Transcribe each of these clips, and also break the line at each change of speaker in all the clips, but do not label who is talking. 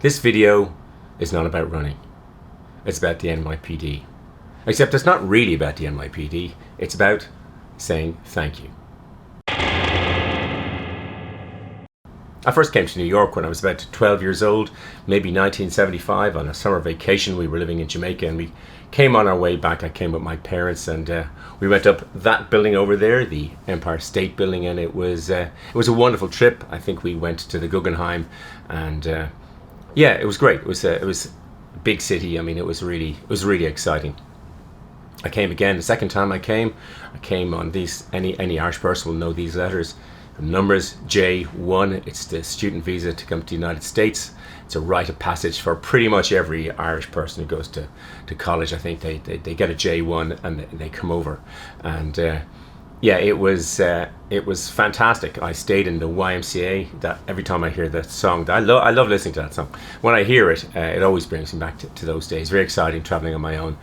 This video is not about running. It's about the NYPD. Except it's not really about the NYPD. It's about saying thank you. I first came to New York when I was about 12 years old, maybe 1975, on a summer vacation. We were living in Jamaica and we came on our way back. I came with my parents and we went up that building over there, the Empire State Building, and it was a wonderful trip. I think we went to the Guggenheim and yeah, it was great. It was a big city. I mean, it was really exciting. I came again. The second time I came on these, any Irish person will know these letters. Numbers J1, it's the student visa to come to the United States. It's a rite of passage for pretty much every Irish person who goes to college. I think they get a J1 and they come over. And yeah, it was fantastic. I stayed in the YMCA. That every time I hear that song, I love listening to that song. When I hear it, it always brings me back to those days. Very exciting, traveling on my own,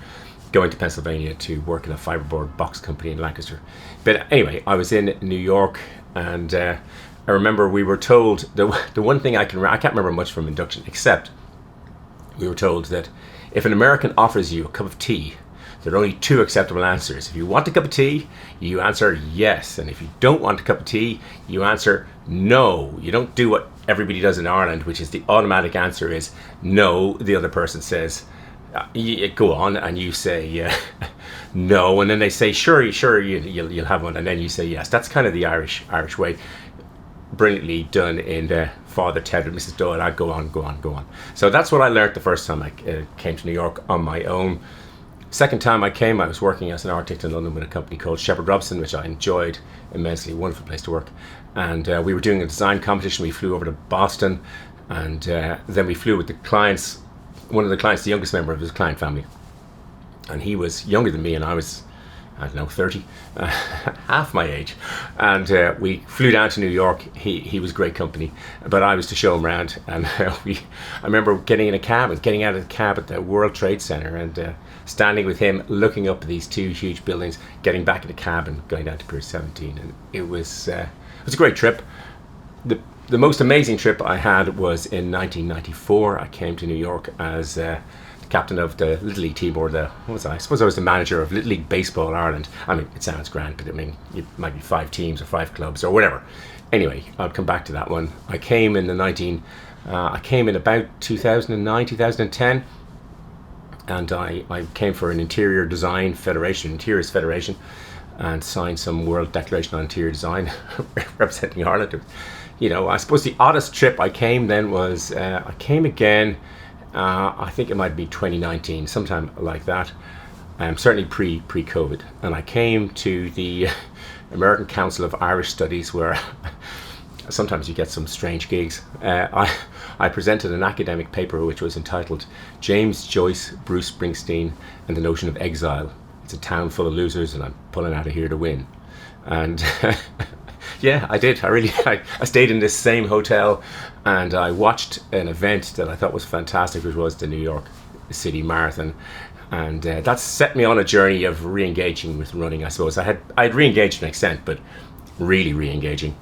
going to Pennsylvania to work in a fiberboard box company in Lancaster. But anyway, I was in New York. And I remember we were told, the one thing I can't remember much from induction, except we were told that if an American offers you a cup of tea, there are only two acceptable answers. If you want a cup of tea, you answer yes. And if you don't want a cup of tea, you answer no. You don't do what everybody does in Ireland, which is the automatic answer is no. The other person says, go on, and you say no, and then they say sure, you'll have one, and then you say yes. That's kind of the Irish way. Brilliantly done in Father Ted and Mrs. Doyle. I go on. So that's what I learned the first time I came to New York on my own. Second time I came, I was working as an architect in London with a company called Shepherd Robson, which I enjoyed immensely. Wonderful place to work. And we were doing a design competition. We flew over to Boston, and then we flew with the clients. One of the clients, the youngest member of his client family, and he was younger than me, and I was, I don't know, 30, half my age. And we flew down to New York. He was great company, but I was to show him around. And I remember getting in a cab and getting out of the cab at the World Trade Center and standing with him, looking up at these two huge buildings, getting back in the cab and going down to Pier 17. And it was a great trip. The most amazing trip I had was in 1994. I came to New York as the captain of the Little League team, or I suppose I was the manager of Little League Baseball Ireland. I mean, it sounds grand, but I mean, it might be 5 teams or 5 clubs or whatever. Anyway, I'll come back to that one. I came in about 2009, 2010, and I came for an interiors federation, and signed some World Declaration on Interior Design representing Ireland. You know, I suppose the oddest trip I came then was, I came again, I think it might be 2019, sometime like that, certainly pre-COVID. And I came to the American Council of Irish Studies, where sometimes you get some strange gigs. I presented an academic paper which was entitled James Joyce, Bruce Springsteen, and the Notion of Exile. It's a town full of losers and I'm pulling out of here to win. And yeah, I did. I stayed in this same hotel and I watched an event that I thought was fantastic, which was the New York City Marathon. And that set me on a journey of re-engaging with running, I suppose. I'd re-engaged to an extent, but really re-engaging,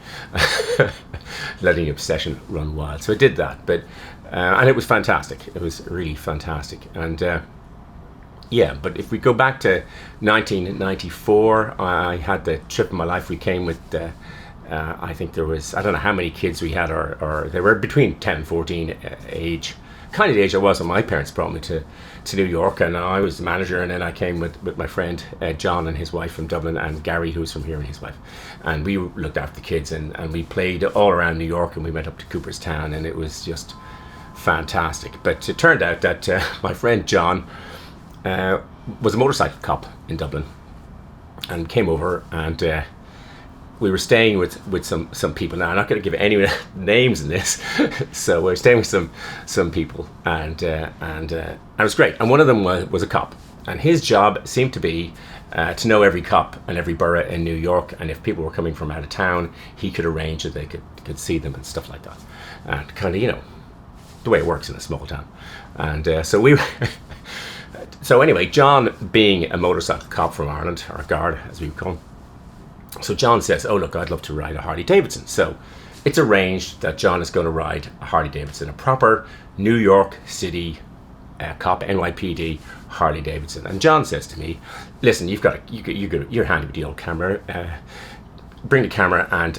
letting obsession run wild. So I did that, but and it was fantastic. It was really fantastic. And yeah, but if we go back to 1994, I had the trip of my life. We came with, I think there was, I don't know how many kids we had, or they were between 10 and 14 age, kind of the age I was when my parents brought me to New York, and I was the manager, and then I came with my friend John and his wife from Dublin, and Gary, who was from here, and his wife, and we looked after the kids, and we played all around New York, and we went up to Cooperstown, and it was just fantastic. But it turned out that my friend John was a motorcycle cop in Dublin, and came over, and we were staying with some people. Now I'm not going to give any names in this, so we're staying with some people, and it was great. And one of them was a cop, and his job seemed to be to know every cop and every borough in New York, and if people were coming from out of town, he could arrange that they could see them and stuff like that, and kind of, you know, the way it works in a small town. And so we were so anyway, John, being a motorcycle cop from Ireland, or guard as we would call him, so John says, oh look, I'd love to ride a Harley Davidson. So it's arranged that John is going to ride a Harley Davidson, a proper New York City cop, NYPD Harley Davidson. And John says to me, listen, you're handy with the old camera. Bring the camera and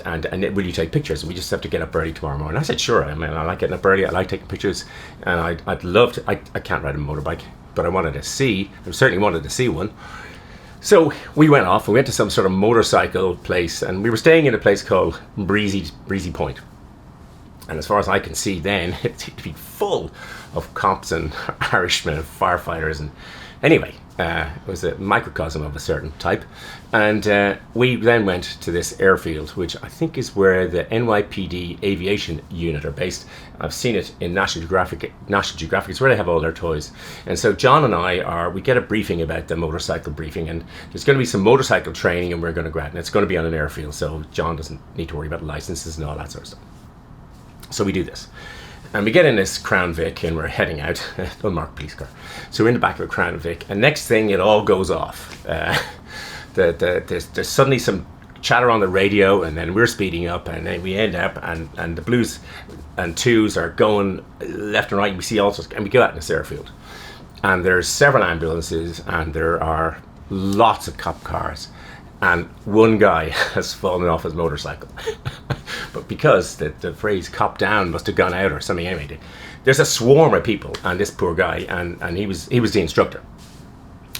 will you take pictures? And we just have to get up early tomorrow morning. I said, sure. I mean, I like getting up early. I like taking pictures, and I'd love to. I can't ride a motorbike, but I certainly wanted to see one. So we went off. We went to some sort of motorcycle place, and we were staying in a place called Breezy Point. And as far as I can see, then it seemed to be full of cops and Irishmen and firefighters. And anyway, it was a microcosm of a certain type. And we then went to this airfield, which I think is where the NYPD aviation unit are based. I've seen it in National Geographic. It's where they have all their toys. And so John and we get a briefing about the motorcycle briefing, and there's going to be some motorcycle training, and we're going to go out, and it's going to be on an airfield, so John doesn't need to worry about licenses and all that sort of stuff. So we do this. And we get in this Crown Vic, and we're heading out, unmarked police car. So we're in the back of a Crown Vic, and next thing it all goes off. There's suddenly some chatter on the radio, and then we're speeding up, and then we end up, and the blues and twos are going left and right. We see all sorts, and we go out in this airfield. And there's several ambulances, and there are lots of cop cars. And one guy has fallen off his motorcycle. But because the phrase cop down must have gone out or something anyway, there's a swarm of people and this poor guy, and he was the instructor.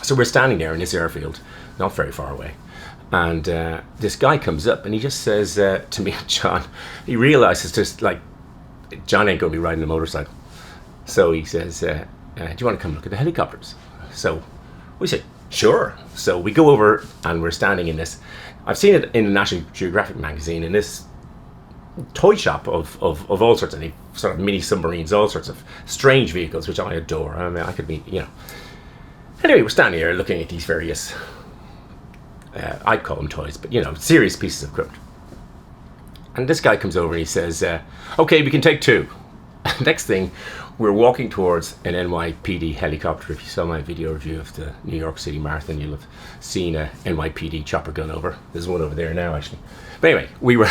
So we're standing there in this airfield, not very far away. And this guy comes up and he just says to me and John, he realizes just like, John ain't going to be riding a motorcycle. So he says, do you want to come look at the helicopters? So we said, sure. So we go over and we're standing in this. I've seen it in the National Geographic magazine, in this toy shop of all sorts of sort of mini submarines, all sorts of strange vehicles, which I adore. I mean, I could be, Anyway, we're standing here looking at these various, I'd call them toys, but serious pieces of equipment. And this guy comes over and he says, okay, we can take two. Next thing, we're walking towards an NYPD helicopter. If you saw my video review of the New York City Marathon, you'll have seen a NYPD chopper gun over. There's one over there now, actually. But anyway, we were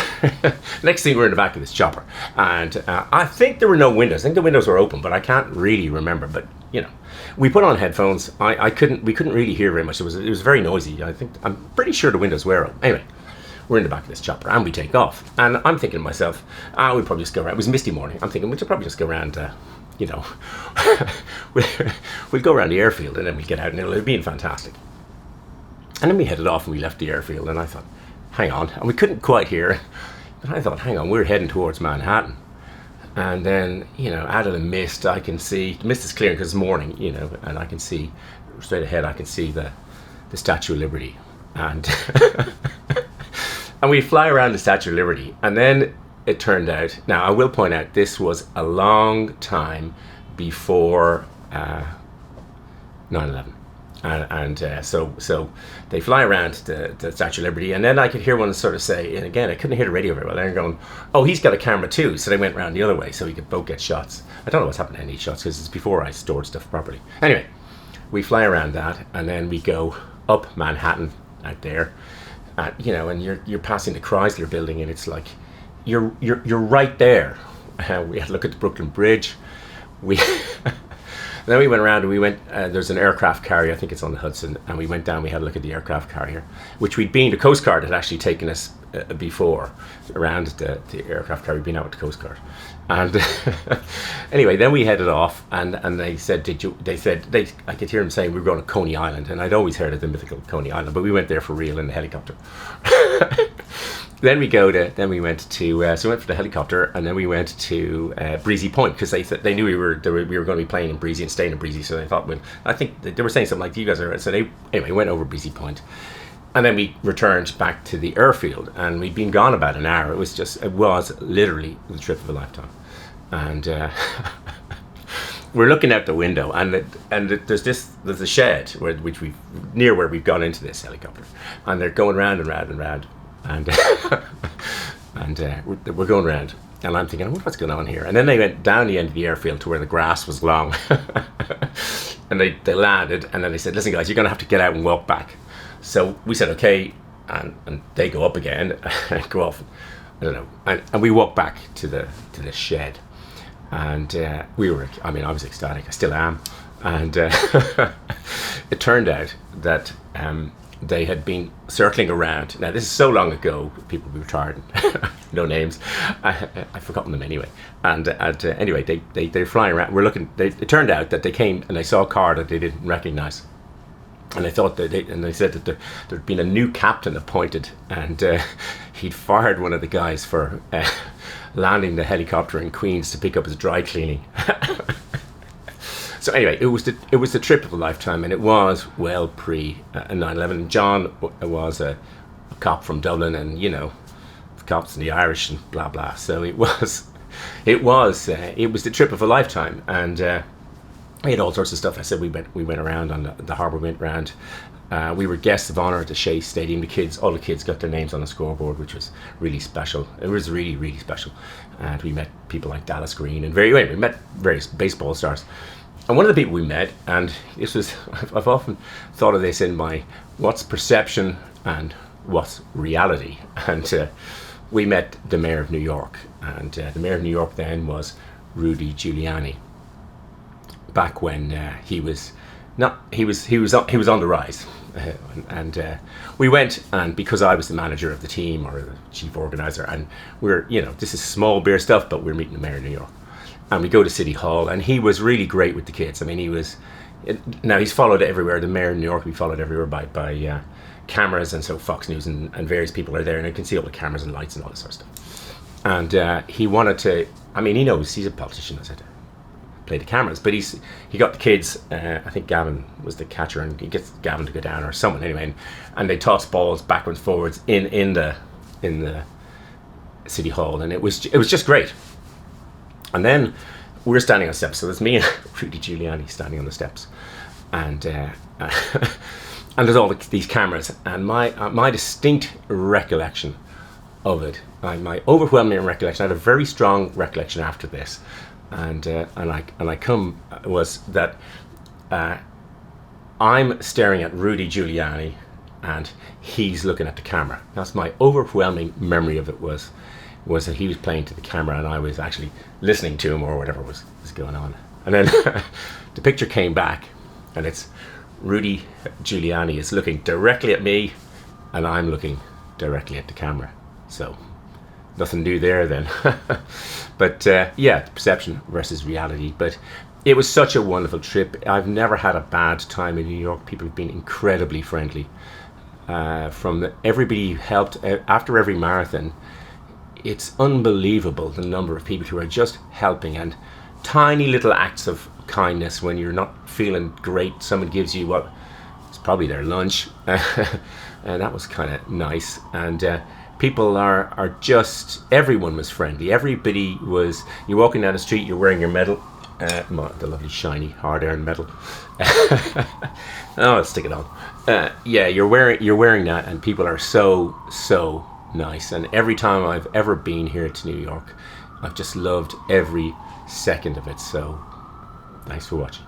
next thing we're in the back of this chopper, and I think there were no windows. I think the windows were open, but I can't really remember. But we put on headphones. We couldn't really hear very much. It was very noisy. I'm pretty sure the windows were open. Anyway, we're in the back of this chopper and we take off. And I'm thinking to myself, we'll probably just go around. It was a misty morning. I'm thinking we should probably just go around. We'll go around the airfield and then we'll get out, and it'll be fantastic. And then we headed off and we left the airfield, and I thought, hang on, and we couldn't quite hear, but I thought, hang on, we're heading towards Manhattan. And then, out of the mist, I can see, the mist is clearing because it's morning, and I can see, straight ahead, I can see the Statue of Liberty. And, and we fly around the Statue of Liberty, and then it turned out, now I will point out, this was a long time before 9/11. So they fly around the Statue of Liberty, and then I could hear one sort of say, and again, I couldn't hear the radio very well, they're going, oh, he's got a camera too, so they went around the other way so we could both get shots. I don't know what's happened to any shots, because it's before I stored stuff properly. Anyway, we fly around that, and then we go up Manhattan out there, and you're passing the Chrysler building, and it's like, you're right there. We had to look at the Brooklyn Bridge. Then we went around and we went, there's an aircraft carrier, I think it's on the Hudson, and we went down, we had a look at the aircraft carrier, which the Coast Guard had actually taken us before, around the aircraft carrier, been out with the Coast Guard. And anyway, then we headed off, and they said, I could hear them saying we were going to Coney Island, and I'd always heard of the mythical Coney Island, but we went there for real in the helicopter. Then we went for the helicopter, and then we went to Breezy Point, because they knew we were going to be playing in Breezy and staying in Breezy, so they thought, I think they were saying something like, you guys are, so anyway, went over Breezy Point, and then we returned back to the airfield, and we'd been gone about an hour. It was literally the trip of a lifetime, and we're looking out the window, and there's a shed near where we've gone into this helicopter, and they're going round and round and round. And we're going around, and I'm thinking, what's going on here? And then they went down the end of the airfield to where the grass was long, and they landed, and then they said, listen guys, you're going to have to get out and walk back. So we said, okay, and they go up again and go off. I don't know. And we walked back to the shed, and we were. I mean, I was ecstatic. I still am. And it turned out that they had been circling around. Now, this is so long ago. People will be retired. No names. I've forgotten them anyway. And anyway, they're flying around. We're looking. It turned out that they came and they saw a car that they didn't recognise. And they thought that they said that there'd been a new captain appointed, and he'd fired one of the guys for landing the helicopter in Queens to pick up his dry cleaning. So anyway, it was the trip of a lifetime, and it was well pre 9/11. John was a cop from Dublin, and you know, the cops and the Irish and blah blah. So it was the trip of a lifetime, and we had all sorts of stuff. I said we went around on the harbour, went round. We were guests of honour at the Shea Stadium. All the kids got their names on the scoreboard, which was really special. It was really, really special. And we met people like Dallas Green, and we met various baseball stars. And one of the people we met, and this was, I've often thought of this in my what's perception and what's reality. And we met the Mayor of New York, and the Mayor of New York then was Rudy Giuliani. Back when he was on the rise, and we went, and because I was the manager of the team or the chief organizer, and this is small beer stuff, but we're meeting the Mayor of New York. And we go to City Hall, and he was really great with the kids. I mean, now he's followed everywhere. The Mayor of New York, we followed everywhere by cameras, and so Fox News and various people are there, and I can see all the cameras and lights and all this sort of stuff. And he wanted to, I mean, he knows he's a politician, I said, play the cameras, but he got the kids. I think Gavin was the catcher, and he gets Gavin to go down, or someone anyway, and they toss balls backwards, forwards in the City Hall, and it was just great. And then we're standing on steps, so it's me and Rudy Giuliani standing on the steps, and and there's all these cameras, and my distinct recollection of it, my overwhelming recollection. I had a very strong recollection after this, and I come was that I'm staring at Rudy Giuliani, and he's looking at the camera. That's my overwhelming memory of it was that he was playing to the camera, and I was actually listening to him or whatever was going on. And then the picture came back, and it's Rudy Giuliani is looking directly at me, and I'm looking directly at the camera. So nothing new there then. But perception versus reality. But it was such a wonderful trip. I've never had a bad time in New York. People have been incredibly friendly. Everybody helped after every marathon. It's unbelievable the number of people who are just helping, and tiny little acts of kindness when you're not feeling great. Someone gives you it's probably their lunch, and that was kind of nice. And people are just, everyone was friendly. Everybody was, you're walking down the street, you're wearing your medal, the lovely shiny hard-earned medal. Oh, let's stick it on. You're wearing that, and people are so nice. And every time I've ever been here to New York, I've just loved every second of it. So thanks for watching.